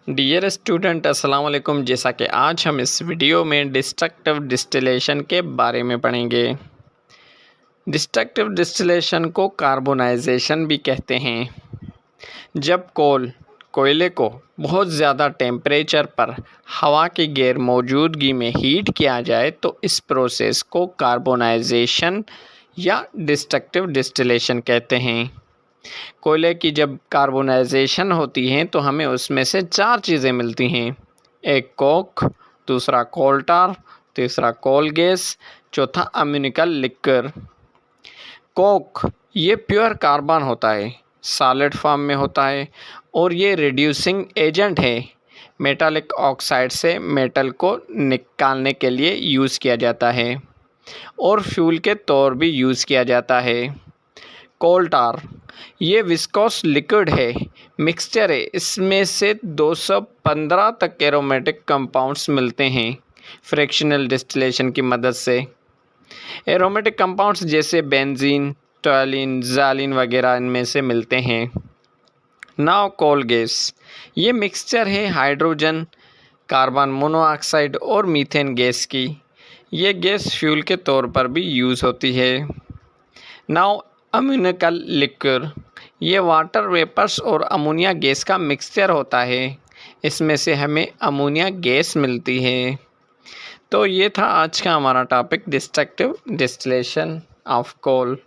Dear student अस्सलाम वालेकुम। जैसा कि आज हम इस वीडियो में डिस्ट्रक्टिव डिस्टिलेशन के बारे में पढ़ेंगे। डिस्ट्रक्टिव डिस्टिलेशन को कार्बोनाइजेशन भी कहते हैं। जब कोयले को बहुत ज़्यादा टेम्परेचर पर हवा की गैर मौजूदगी में हीट किया जाए तो इस प्रोसेस को कार्बोनाइजेशन या डिस्ट्रक्टिव डिस्टिलेशन कहते हैं। कोयले की जब कार्बोनाइजेशन होती है तो हमें उसमें से 4 चीज़ें मिलती हैं। एक कोक, दूसरा कोल टार, तीसरा कोल गैस, चौथा अम्युनिकल लिक्विड। कोक ये प्योर कार्बन होता है, सॉलिड फॉर्म में होता है और ये रिड्यूसिंग एजेंट है। मेटालिक ऑक्साइड से मेटल को निकालने के लिए यूज़ किया जाता है और फ्यूल के तौर भी यूज़ किया जाता है। कोल टार ये विस्कोस लिक्विड है, मिक्सचर है। इसमें से 215 तक एरोमेटिक कंपाउंड्स मिलते हैं फ्रैक्शनल डिस्टिलेशन की मदद से। एरोमेटिक कंपाउंड्स जैसे बेंजीन, टोल्यूइन, ज़ालिन वगैरह इनमें से मिलते हैं। नाउ कोल गैस ये मिक्सचर है हाइड्रोजन, कार्बन मोनोऑक्साइड और मीथेन गैस की। ये गैस फ्यूल के तौर पर भी यूज़ होती है। नाउ अम्युनिकल लिक्विड ये वाटर वेपर्स और अमोनिया गैस का मिक्सचर होता है। इसमें से हमें अमोनिया गैस मिलती है। तो ये था आज का हमारा topic destructive distillation of coal.